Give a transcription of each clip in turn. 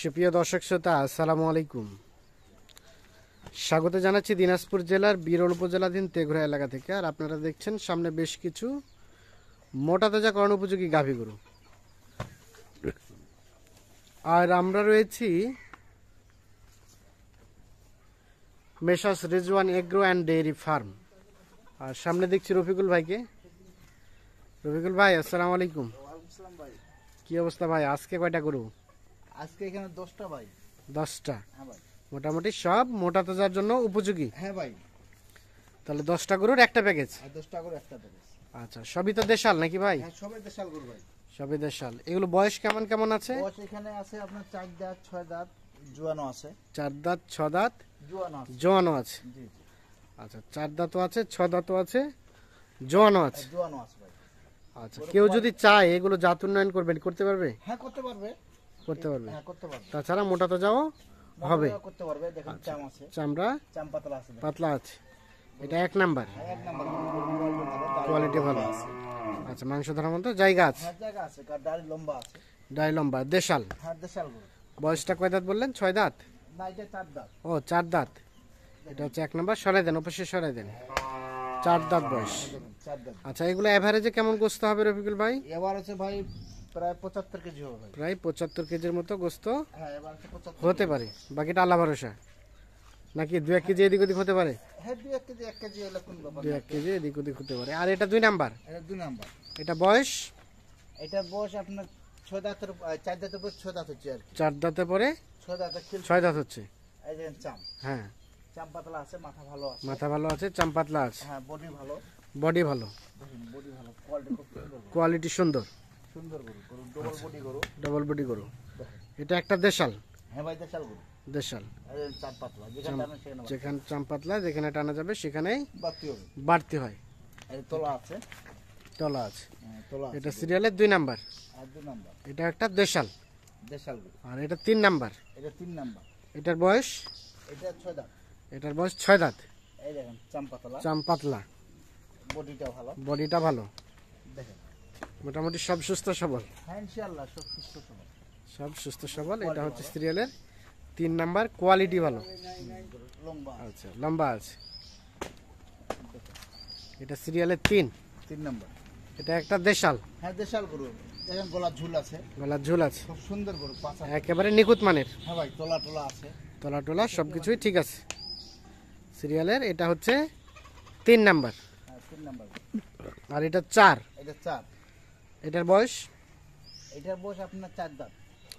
সুপ্রিয় দর্শক শ্রোতা, আসসালামু আলাইকুম। স্বাগত জানাচ্ছি দিনাজপুর জেলার বিরল উপজেলাধীন তেঘরা এলাকা থেকে। আর আপনারা দেখছেন সামনে বেশ কিছু মোটা তাজা করণ উপযোগী গাভী গরু। আর আমরা রয়েছি messrs Rizwan agro and dairy farm. আর সামনে দেখছি রফিকুল ভাইকে। রফিকুল ভাই, আসসালামু আলাইকুম। কি অবস্থা ভাই? আজকে কয়টা গরু? আজকে এখানে 10টা ভাই। 10টা? হ্যাঁ ভাই। মোটামুটি সব মোটা তাজার জন্য উপযোগী। হ্যাঁ ভাই। তাহলে 10টা গরুর একটা প্যাকেজ। 10টা করে একটা প্যাকেজ। আচ্ছা, সবই তো দেশাল নাকি ভাই? হ্যাঁ, সবাই দেশাল গরু ভাই। সবই দেশাল। এগুলো বয়স কেমন কেমন আছে? বয়স এখানে আছে আপনার 4 দাঁত 6 দাঁত জোয়ানো আছে। 4 দাঁত 6 দাঁত জোয়ানো আছে। জোয়ানো আছে। জি। আচ্ছা, 4 দাঁতও আছে, 6 দাঁতও আছে, জোয়ানো আছে। জোয়ানো আছে ভাই। আচ্ছা, কেউ যদি চায় এগুলো জাত উন্নয়ন করবেন, করতে পারবে? হ্যাঁ, করতে পারবে। করতে পারবে। হ্যাঁ, করতে পারবে। তাছাড়া মোটা তাজাও হবে। করতে পারবে। দেখেন চাম আছে। চামড়া চাম পাতলা আছে। পাতলা আছে। এটা 1 নাম্বার। হ্যাঁ, 1 নাম্বার কোয়ালিটি ভালো আছে। আচ্ছা, মাংস ধরার মতো জায়গা আছে। হ্যাঁ, জায়গা আছে। দাড়ি লম্বা আছে। ডাই লম্বা, দেশাল। হ্যাঁ, দেশাল গরু। বয়সটা কয় দাঁত বললেন? 6 দাঁত? না, এটা 4 দাঁত। ও, 4 দাঁত। এটা হচ্ছে 1 নাম্বার। সরাই দেন, অবশ্যই সরাই দেন। 4 দাঁত বয়স। 4 দাঁত। আচ্ছা, এগুলো এভারেজে কেমন গোস্ত হবে রফিকুল ভাই? এবার আছে ভাই প্রায় 75 কেজি হবে ভাই। প্রায় 75 কেজির মতো গোস্ত হ্যাঁ, এবার আছে 75 হতে পারে। বাকিটা আল্লাহ ভরসা, নাকি 2-1 কেজি এদিক ওদিক হতে পারে? হ্যাঁ, 2-1 কেজি 1 কেজি এলে কোন ব্যাপার 2-1 কেজি এদিক ওদিক হতে পারে। আর এটা 2 নাম্বার। এটা 2 নাম্বার। এটা বয়স? এটা বয়স আপনার 6 দাঁতের 4 দাঁতের পর 6 দাঁত হচ্ছে আর কি। 4 দাঁতে পরে 6 দাঁতের খিল। 6 দাঁত হচ্ছে। এই দেখেন চাম। হ্যাঁ, চাম পাতলা আছে, মাথা ভালো আছে। মাথা ভালো আছে, চাম পাতলা আছে, হ্যাঁ, বডি ভালো। বডি ভালো, দেখেন বডি ভালো, কোয়ালিটি খুব সুন্দর। কোয়ালিটি সুন্দর, সুন্দর গরু, গরু ডবল বডি গরু। ডবল বডি গরু। দেখেন। এটা একটা দেশাল। হ্যাঁ ভাই, দেশাল গরু। দেশাল। এই দেখেন চাম পাতলা, যেখানে টানে সেখানে যেখানে চাম পাতলা, যেখানে টানা যাবে সেখানেই বাড়তি হবে। বাড়তি হয়। এই তোলা আছে। তলা আছে। হ্যাঁ, তোলা আছে। এটা সিরিয়ালের 2 নাম্বার। আর 2 নাম্বার। এটা একটা দেশাল। দেশাল গরু। আর এটা 3 নাম্বার। এটা 3 নাম্বার। এটার বয়স? এটা 6 দাঁত। এটার বয়স 6 দাঁত। এই দেখেন চাম পাতলা, চাম পাতলা, বডিটা ভালো। বডিটা ভালো, দেখেন। মোটামুটি সব সুস্থ সবল। হ্যাঁ, ইনশাআল্লাহ সব সুস্থ সবল। সব সুস্থ সবল। এটা হচ্ছে সিরিয়ালের 3 নাম্বার। কোয়ালিটি ভালো। লম্বা। আচ্ছা, লম্বা আছে। এটা সিরিয়ালের 3 নাম্বার। এটা একটা দেশাল। হ্যাঁ, দেশাল গরু। দেখেন গলার ঝুল আছে। গলার ঝুল আছে, খুব সুন্দর গরু, পাঁচা। একেবারে নিখুঁত মানের। হ্যাঁ ভাই, তোলা টোলা আছে। তলা টোলা সবকিছুই ঠিক আছে সিরিয়ালের। এটা হচ্ছে 3 নাম্বার। হ্যাঁ, 3 নাম্বার। আর এটা 4। এটা 4। এটার বয়স? এটার বয়স আপনার 4 দাঁত।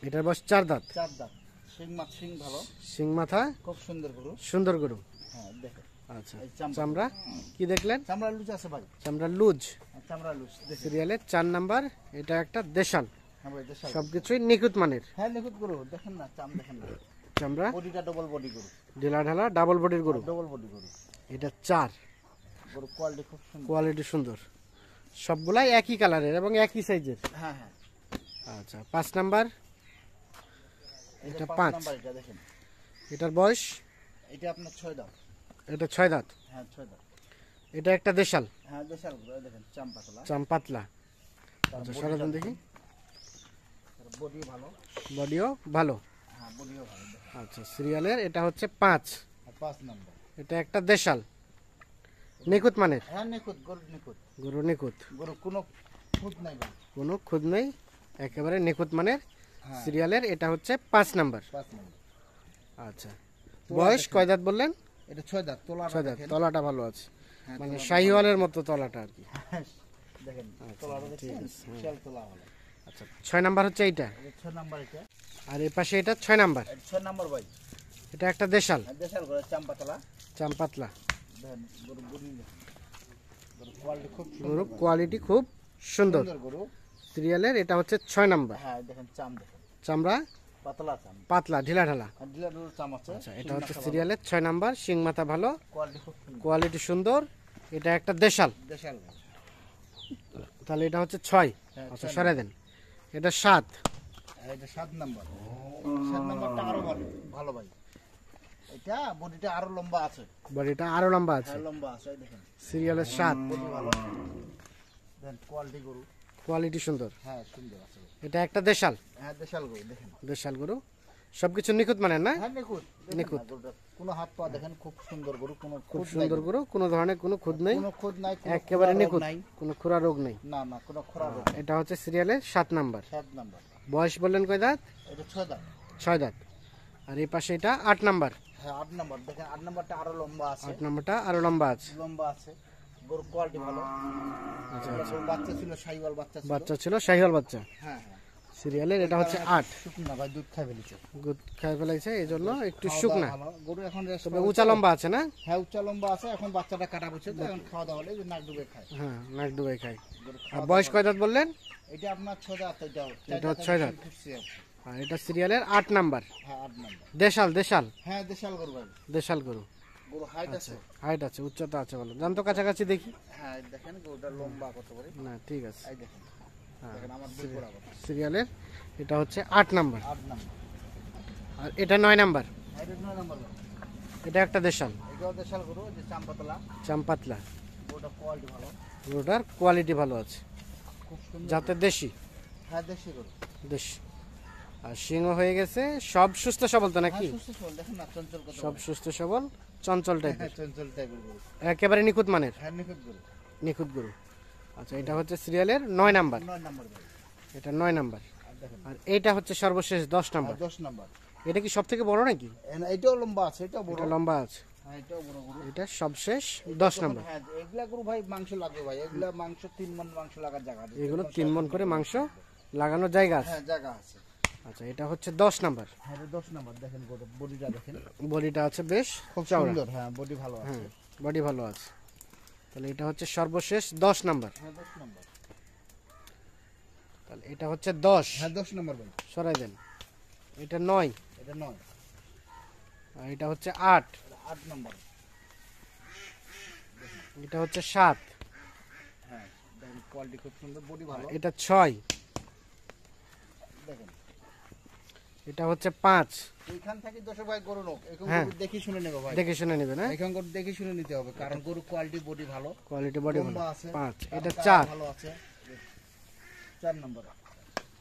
এটার বয়স 4 দাঁত। 4 দাঁত। সিং ভালো। সিং মাথা, খুব সুন্দর গরু। সুন্দর গরু। হ্যাঁ, দেখেন। আচ্ছা, এই চামড়া। চামড়া কি দেখলেন? চামড়া লুজ আছে ভাই। চামড়া লুজ। হ্যাঁ, চামড়া লুজ। দেখেন। সিরিয়ালের 4 নাম্বার। এটা একটা দেশাল। হ্যাঁ ভাই, দেশাল। সবকিছুই নিখুঁত মানের। হ্যাঁ, নিখুঁত গরু। দেখেন না, চাম দেখেন না। চামড়া বডিটা ডবল বডি গরু। ঢিলা ঢালা ডাবল বডির গরু। ডবল বডি গরু। এটা 4। গরু কোয়ালিটি খুব সুন্দর। কোয়ালিটি সুন্দর, সবগুলাই একই কালারের এবং একই সাইজের। হ্যাঁ হ্যাঁ। আচ্ছা, 5 নাম্বার। এটা 5 নাম্বার। এটা দেখেন। এটার বয়স? এটা আপনার 6 দাঁত। এটা 6 দাঁত। হ্যাঁ, 6 দাঁত। এটা একটা দেশাল। হ্যাঁ, দেশাল গরু। এই দেখেন চাম পাতলা। চাম পাতলা। আচ্ছা, সারাদিন দেখি। বডি ভালো। বডিও ভালো। হ্যাঁ, বডিও ভালো। দেখেন। আচ্ছা, সিরিয়ালের এটা হচ্ছে 5। 5 নাম্বার। এটা একটা দেশাল, নিখুঁত মানের। হ্যাঁ, নিখুঁত গরু, নিখুঁত গরু, নিখুঁত, গরু, কোনো খুঁত নাই ভাই। কোনো খুদ নেই, একেবারে নিখুঁত মানের। হ্যাঁ। সিরিয়ালের এটা হচ্ছে 5 নাম্বার। 5 নাম্বার। আচ্ছা, বয়স কয় দাঁত বললেন? এটা 6 দাঁত। তোলা 6 দাঁত। তলাটা ভালো আছে, হ্যাঁ, মানে শাহিওয়ালের মতো তলাটা আর কি। দেখেন আচ্ছা, তোলাটা ঠিক দেখেন, আছে, বিশাল তোলা ভালো। আচ্ছা, 6 নাম্বার হচ্ছে এইটা। এটা 6 নাম্বার। এটা আর এ পাশে এটা 6 নাম্বার। এটা 6 নাম্বার ভাই। এটা একটা দেশাল, আর দেশাল গরু, চাম পাতলা। চাম পাতলা। দেখেন গরু, বডি গরু কোয়ালিটি খুব গরু সুন্দর। কোয়ালিটি খুব সুন্দর। সুন্দর গরু। সিরিয়ালের এটা হচ্ছে 6 নাম্বার। হ্যাঁ, দেখেন চাম দেখেন, চামড়া পাতলা চাম। পাতলা, ঢিলা ঢালা। আর ডিলার চাম আছে। আচ্ছা, এটা হচ্ছে সিরিয়ালের 6 নাম্বার। শিং মাথা ভালো, কোয়ালিটি খুব সুন্দর। কোয়ালিটি সুন্দর। এটা একটা দেশাল। দেশাল গরু। তাহলে এটা হচ্ছে 6। হ্যাঁ, আচ্ছা, 6 সরে দেন। এটা 7। আর এটা 7 নাম্বার। 7 নাম্বারটা আরো ভালো, ভালো ভাই। এটা বডিটা আরো লম্বা আছে। বডিটা আরো লম্বা আছে। হ্যাঁ, লম্বা আছে। এই দেখেন সিরিয়ালের 7। বডি ভালো। দেন কোয়ালিটি গরু। কোয়ালিটি সুন্দর। হ্যাঁ, সুন্দর আছে। এটা একটা দেশাল। হ্যাঁ, দেশাল গরু। দেখেন দেশাল গরু, সবকিছু নিখুঁত মানের না? হ্যাঁ নিখুঁত নিখুঁত। কোনো হাত পা দেখেন খুব সুন্দর গরু, কোনো খুব খুঁত নাই, সুন্দর গরু, কোনো ধরনের কোনো খুদ নেই, কোনো খুঁত নাই, কোনো একেবারে খোরা রোগ নিখুঁত, নাই। কোনো খুরা রোগ নেই। না না কোনো খোরা রোগ। এটা হচ্ছে সিরিয়ালের 7 নাম্বার। 7 নাম্বার। বয়স বললেন কয় দাঁত? এটা 6 দাঁত। 6 দাঁত। আর এই পাশে এটা 8 নাম্বার। হ্যাঁ 8 নাম্বার। দেখেন 8 নাম্বারটা আরো লম্বা আছে। 8 নাম্বারটা আরো লম্বা আছে। লম্বা আছে, গরু কোয়ালিটি ভালো। আচ্ছা এগুলো আচ্ছা। গরু বাচ্চা ছিল, শাহিওয়াল বাচ্চা ছিল। বাচ্চা ছিল, শাহিওয়াল বাচ্চা। হ্যাঁ হ্যাঁ। সিরিয়ালের এটা হচ্ছে 8। শুকনা ভাই, দুধ খাই ফেলেছে। গুড খাই ফেলাইছে, এই জন্য একটু খাওয়া শুকনা। দাওয়া ভালো। গরু এখন rest তবে করে উঁচা লম্বা আছে না? হ্যাঁ উচ্চা লম্বা আছে, এখন বাচ্চাটা কাটা বসে তো এখন খাওয়া দাওয়া হলে যে নাক ডুবে খায়। হ্যাঁ, নাক ডুবাই খাই। গরু আর খাওয়া বয়স কয় দাঁত বললেন? এটা আপনার 6 দাঁত, এটাও এটাও 6 দাঁত। আর এটা সিরিয়ালের 8 নাম্বার। হ্যাঁ 8 নাম্বার। দেশাল, দেশাল, হ্যাঁ দেশাল গরু ভাই। দেশাল গরু। গরু হাইট আছে। হাইট আছে, উচ্চতা আছে, ভালো। জান তো কাছাকাছি দেখি। হ্যাঁ দেখেন গরুটা লম্বা কত বড়। না ঠিক আছে। এই দেখেন, হ্যাঁ, দেখেন আমার দুধ বরাবর। সিরিয়ালের এটা হচ্ছে 8 নাম্বার। 8 নাম্বার। আর এটা 9 নাম্বার। এটা 9 নাম্বার গরু। এটা একটা দেশাল, এটাও দেশাল গরু, যে চাম্পাতলা। চাম্পাতলা। গরুটা কোয়ালিটি ভালো, গরুটার কোয়ালিটি ভালো আছে, খুব সুন্দর। যাতে দেশি। হ্যাঁ দেশি গরু। দেশি। আর সিংহ হয়ে গেছে, সব সুস্থ সবল তো নাকি? হ্যাঁ সুস্থ সবল, দেখেন না চঞ্চল কত সব বড়। সুস্থ সবল, চঞ্চল হ্যাঁ টাইপের, চঞ্চল টাইপের গরু। একেবারে নিখুঁত মানের, হ্যাঁ নিখুঁত গরু। নিখুঁত গরু। আচ্ছা, এটা হচ্ছে সিরিয়ালের 9 নাম্বার। 9 নাম্বার গরু। এটা 9 নাম্বার। আর দেখেন আর এইটা হচ্ছে সর্বশেষ 10 নাম্বার। 10 নাম্বার। এটা কি সব থেকে বড় নাকি? এটাও লম্বা আছে, এটাও বড়। এটা লম্বা আছে। হ্যাঁ এটাও বড় গরু। এটা সবশেষ 10 নাম্বার। হ্যাঁ এগুলা গরু ভাই মাংস লাগবে ভাই, এগুলা মাংস 3 মণ মাংস লাগার জায়গা আছে। এগুলো 3 মণ করে মাংস লাগানোর জায়গা আছে। হ্যাঁ জায়গা আছে। আচ্ছা, এটা হচ্ছে 10 নাম্বার। হ্যাঁ এটা 10 নাম্বার। দেখেন গরু বডিটা দেখেন, বডিটা আছে বেশ খুব চওড়া। সুন্দর। হ্যাঁ বডি ভালো আছে। হ্যাঁ, বডি ভালো আছে। তাহলে এটা হচ্ছে সর্বশেষ 10 নাম্বার। হ্যাঁ 10 নাম্বার। তাহলে এটা হচ্ছে 10। হ্যাঁ 10 নাম্বার ভাই। সরাই দেন। এটা 9। এটা 9। আর এটা হচ্ছে 8। এটা 8 নাম্বার। এটা হচ্ছে 7। হ্যাঁ দেখেন কোয়ালিটি খুব সুন্দর, বডি ভালো। এটা 6। দেখেন এটা হচ্ছে 5। এইখান থেকে দর্শক ভাই গরু লোক এখন হ্যাঁ। গরু দেখি শুনে নেবে ভাই। দেখে শুনে নেবেন। হ্যাঁ, এখন গরু দেখি শুনে নিতে হবে, কারণ গরু কোয়ালিটি বডি ভালো, কোয়ালিটি বডি ভালো। লম্বা আছে। 5। এটা কালার 4। ভালো আছে। 4 নাম্বার।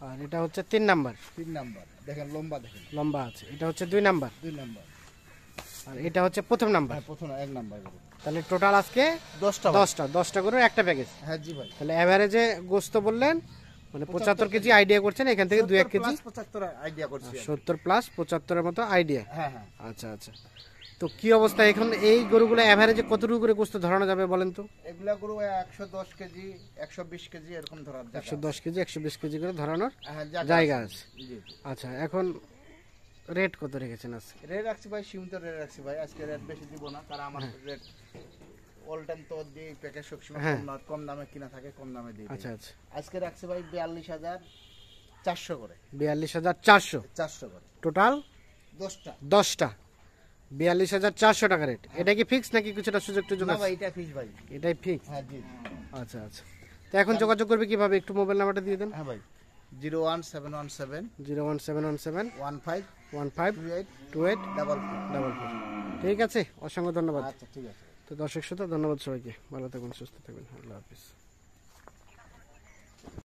আর এটা হচ্ছে 3 নাম্বার। 3 নাম্বার। দেখেন লম্বা দেখেন। লম্বা আছে। এটা হচ্ছে 2 নাম্বার। 2 নাম্বার। আর এটা হচ্ছে প্রথম নাম্বার। হ্যাঁ প্রথম 1 নাম্বার গরু। তাহলে টোটাল আজকে 10টা। 10টা গরুর একটা প্যাকেজ। হ্যাঁ জি ভাই। তাহলে এভারেজে গোস্ত বললেন মানে 75 কেজি আইডিয়া করছেন, এখান থেকে 2-1 কেজি। 75 আইডিয়া করছি আমি। 70 প্লাস 75 এর মতো আইডিয়া। হ্যাঁ হ্যাঁ। আচ্ছা আচ্ছা। তো কি অবস্থা এখন এই গরুগুলো এভারেজে কতটুকু করে গোস্ত ধরানো যাবে বলেন তো? এগুলা গরু 110 কেজি 120 কেজি এরকম ধরার জায়গা। 110 কেজি 120 কেজি করে ধরানোর হ্যাঁ জায়গা আছে। জি জি। আচ্ছা, এখন রেট কত রেখেছেন আজকে? রেট রাখছি ভাই, সীমিত রেট রাখছি ভাই, আজকে রেট বেশি দিব না, কারণ আমার রেট অল টাইম তো দিয়ে প্যাকেজ সবসময় হ্যাঁ। কম দামে কিনা থাকে, কম দামে দিই। আচ্ছা আচ্ছা। আজকে রাখছি ভাই 42,400 করে। 42,400 400 করে টোটাল 10টা। 10টা। 42,400 টাকা রেট। এটা কি ফিক্স নাকি কিছুটা সুযোগ টুযোগ না আছে? ভাই এটা ফিস ভাই। এটাই ফিক্স। হ্যাঁ জি। আচ্ছা আচ্ছা। তো এখন যোগাযোগ করবে কিভাবে? একটু মোবাইল নাম্বারটা দিয়ে দেন। হ্যাঁ ভাই 01717 01717 15 15 28 28 ডাবল 44। ঠিক আছে, অসংখ্য ধন্যবাদ। আচ্ছা ঠিক আছে। তো দর্শক শ্রোতা, ধন্যবাদ সবাইকে। ভালো থাকুন, সুস্থ থাকবেন। আল্লাহ হাফিজ।